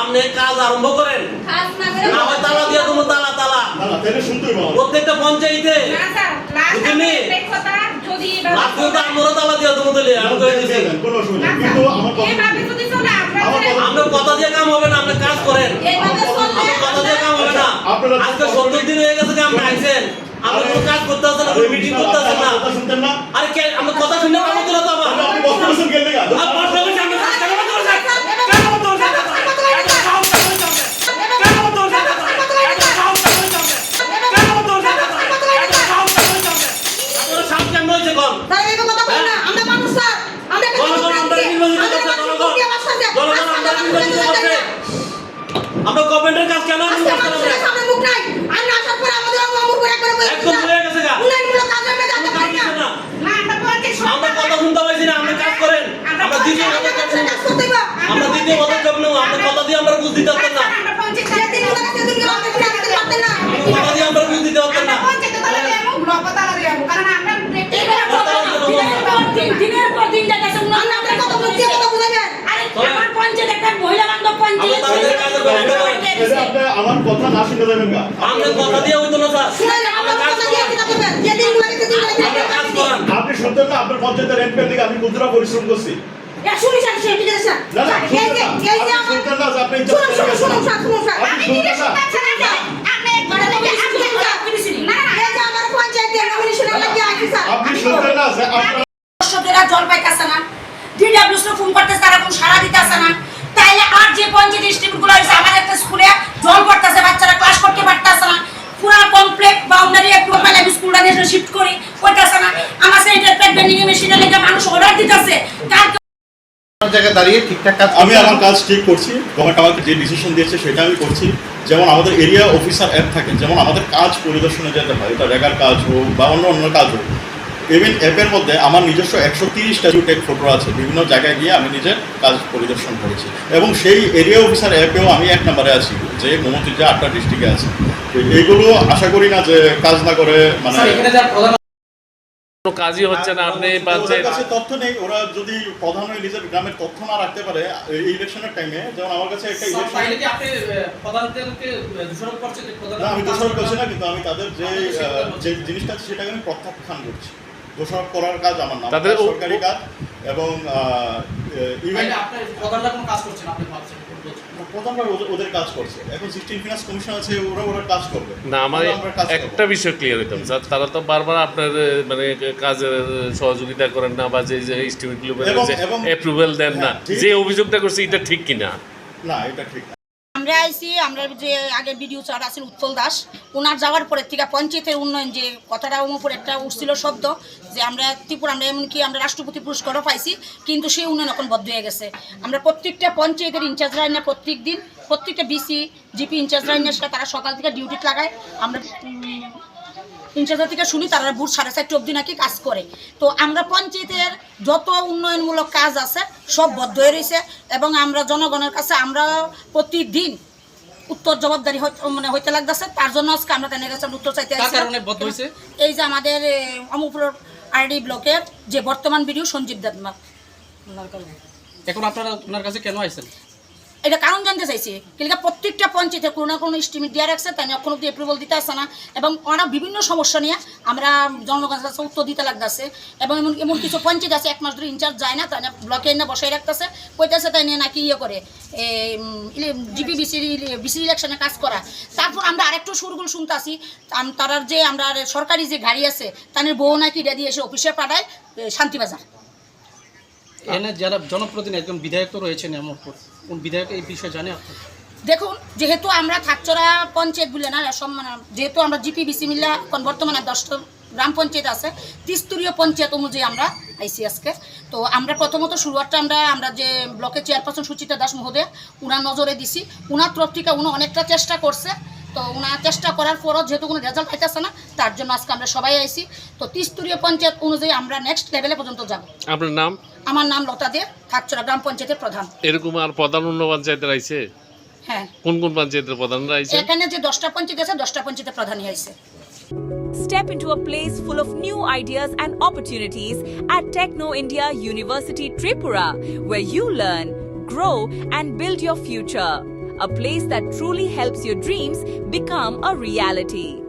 আপনি কাজ আরম্ভ করেন, না হয় তালা দিয়ে তুমি তালা প্রত্যেকটা পঞ্চায়েতে আমরা তালা দিয়ে তুমি দিলে আমরা কথা দিয়ে কাম হবে না, আপনি কাজ করেন, কথা দিয়ে কাম হবে না। আজকে 70 দিন হয়ে গেছে যে আপনি আইছেন, আপনি কোনো কাজ করতে আসেন না, মিটিং করতে আসেন না। আরে কে আমরা কথা শুনে কাম করতে তো আমার আপনি বসতেছেন কেন লাগা আর বসতে সামনে কাজ কেন করতে কেন আমরা গভর্নমেন্টের কাজ কেন সামনে মুখ নাই আমরা আসার পর আমাদের মামুর করে একবার একদম হয়ে গেছে গা উন্নয়নমূলক কাজ আমরা যাতে পারি না না আমরা কথা শুনতে পাইছি না, আমরা কাজ করেন, আমরা দ্বিতীয় কথা করতে হবে, আমরা দ্বিতীয় কথা করব না, আমরা কথা দিয়ে আমরা বুঝ দিতে পারতাম না, আমরা পঞ্চায়েত দিন ওটা কাছে দিন আমরা দিতে পারতাম না, কথা দিয়ে আমরা বুঝ দিতে পারতাম না, পঞ্চায়েত দলে দেব ব্লক দলে দেব, কারণ আমরা দিনের পর দিন যাচ্ছে আমরা কথা বলছি কথা বুঝাবেন। আরে আমার পঞ্চায়েত একটা মহিলা বান্ধব পঞ্চায়েত আমার কথা না শুনতে দেবেন না, আমরা কথা দিয়ে হইতো না স্যার, শুনেন আমরা কথা দিয়ে কি করবেন যে দিনগুলো দিতে দিন কাজ করেন। আপনি শুনতেন না আপনার পঞ্চায়েতের এমপির দিকে আমি কতটা পরিশ্রম করছি, এ শুনি স্যার সে ঠিক আছে না না এই যে আমার শুনতেন না যে আপনি শুনুন স্যার আমি শুনতেন না আপনি কথা থেকে আপনি না এই যে আমার পঞ্চায়েতের নমিনেশনের লাগি আছে স্যার আপনি শুনতেন না যে আপনার সদস্যরা জল পাইতাছে না, ডিডব্লিউএস কে ফোন করতেছে তারা কোন সাড়া দিতেছে না, তাইলে আর যে পঞ্চায়েত ডিস্ট্রিক্টগুলো আছে আমাদের একটা স্কুলে জল পড়তেছে, বাচ্চারা ক্লাস করতে পারতেছে না, পুরো কমপ্লিট বাউন্ডারি একটু মানে আমি স্কুলটা নিয়ে শিফট করি কইতাছে না, আমার সেন্টার প্যাড বেন্ডিং মেশিনে লেগে মানুষ অর্ডার দিতেছে কার জায়গায় দাঁড়িয়ে ঠিকঠাক কাজ আমি আমার কাজ ঠিক করছি, গভর্নমেন্ট আমাকে যে ডিসিশন দিয়েছে সেটা আমি করছি। যেমন আমাদের এরিয়া অফিসার অ্যাপ থাকে, যেমন আমাদের কাজ পরিদর্শনে যেতে হয়, এটা রেগার কাজ হোক বা অন্য কাজ হোক, ইভেন অ্যাপের মধ্যে আমার নিজস্ব 130টা টেক ফটো আছে, বিভিন্ন জায়গায় গিয়ে আমি নিজের কাজ পরিদর্শন করেছি এবং সেই এরিয়া অফিসার অ্যাপেও আমি 1 নম্বরে আছি, যে মমতির যে 8টা ডিস্ট্রিক্টে আছে। এইগুলো আশা করি না যে কাজ না করে মানে কাজই হচ্ছে না। আপনি ওদের কাছে তথ্য নেই, ওরা যদি প্রধান হয়ে নিজের গ্রামের তথ্য না রাখতে পারে এই ইলেকশনের টাইমে, যেমন আমার কাছে একটা ইলেকশন না আমি দোষারোপ করছি না, কিন্তু আমি তাদের যে জিনিসটা আছে সেটাকে আমি প্রত্যাখ্যান করছি। দোষারোপ করার কাজ আমার না, তাদের সরকারি কাজ এবং ইভেন প্রধানরা ওদের কাজ করছে, এখন 16 ফিনান্স কমিশন আছে, ওরা কাজ করবে না। আমার একটা বিষয় ক্লিয়ার হইতাম স্যার, তারা তো বারবার আপনার মানে কাজের সহযোগিতা করেন না বা যে এস্টিমেটগুলো অ্যাপ্রুভাল দেন না, যে অভিযোগটা করছে এটা ঠিক কিনা? না এটা ঠিক না। আমরা আইছি, আমরা যে আগে ভিডিও স্যার আছেন উৎপল দাস, ওনার যাওয়ার পরে থেকে পঞ্চায়েতের উন্নয়ন যে কথাটা উপরে একটা উঠছিল শব্দ যে আমরা ত্রিপুরা আমরা এমনকি আমরা রাষ্ট্রপতি পুরস্কারও পাইছি, কিন্তু সেই উন্নয়ন এখন বদ্ধ হয়ে গেছে। আমরা প্রত্যেকটা পঞ্চায়েতের ইনচার্জ লাইনে প্রত্যেক দিন প্রত্যেকটা বিসি জিপি ইনচার্জ লাইনের সাথে তারা সকাল থেকে ডিউটি লাগায়, আমরা ইনচার্জার থেকে শুনি তারা ভোর 4:30 অবধি নাকি কাজ করে। তো আমরা পঞ্চায়েতের যত উন্নয়নমূলক কাজ আছে সব বদ্ধ হয়ে রয়েছে এবং আমরা জনগণের কাছে আমরা প্রতিদিন উত্তর জবাবদারি মানে হইতে লাগতেছে। তার জন্য আজকে আমরা তাদের কাছে উত্তর চাইতে আসছি। এই যে আমাদের অমুপুর আরডি ব্লকের যে বর্তমান ভিডিও সঞ্জীব দেবনাথ, এখন আপনারা ওনার কাছে কেন আইছেন? এটা কারণ জানতে চাইছি, কিন্তু প্রত্যেকটা পঞ্চায়েতে কোনো না কোনো এস্টিমেট দেওয়া রাখছে, তাই এখন অব্দি অ্যাপ্রুভাল দিতে আসছে না এবং ওরা বিভিন্ন সমস্যা নিয়ে আমরা জনগণের কাছে উত্তর দিতে লাগতেছে এবং এমন কিছু পঞ্চায়েত আছে 1 মাস ধরে ইনচার্জ যায় না, তাই না ব্লকে এনে বসাই রাখতেছে, কইতেছে তাই নিয়ে নাকি ইয়ে করে জিপি বিসি ইলেকশনে কাজ করা। তারপর আমরা আরেকটু সুরগুল শুনতেছি তারার যে আমরা সরকারি যে গাড়ি আছে তাদের বউ নাকি রেডি এসে অফিসে পাঠায় শান্তিবাজার। এনে যারা জনপ্রতিনিধি একজন বিধায়ক তো রয়েছেন, এমন কোন বিধায়ক এই বিষয়ে জানে আপনি? দেখুন, যেহেতু আমরা থাকচড়া পঞ্চায়েত বলে না যেহেতু আমরা জিপি বিসি মিল্লা এখন বর্তমানে 10টা গ্রাম পঞ্চায়েত আছে, 3স্তরীয় পঞ্চায়েত অনুযায়ী আমরা আইসি আজকে। তো আমরা প্রথমত শুরুয়ারটা আমরা যে ব্লকের চেয়ারপারসন সুচিতা দাস মহোদয় উনার নজরে দিছি, উনার তরফ থেকে উনি অনেকটা চেষ্টা করছে। তো ওনার চেষ্টা করার পরও যেহেতু কোনো রেজাল্ট পাইতেছে না, তার জন্য আজকে আমরা সবাই আইসি। তো 3স্তরীয় পঞ্চায়েত অনুযায়ী আমরা নেক্সট লেভেলে পর্যন্ত যাব। আপনার নাম? আমার নাম লতা দে, থাকচড়া গ্রাম পঞ্চায়েতের প্রধান। এরকম আর প্রধান অন্য পঞ্চায়েতের আইছে? হ্যাঁ। কোন কোন পঞ্চায়েতের প্রধানরা আইছে? এখানে যে 10টা পঞ্চায়েত আছে 10টা পঞ্চায়েতের প্রধানই আইছে। Step into a place full of new ideas and opportunities at Techno India University Tripura, where you learn, grow, and build your future. a place that truly helps your dreams become a reality.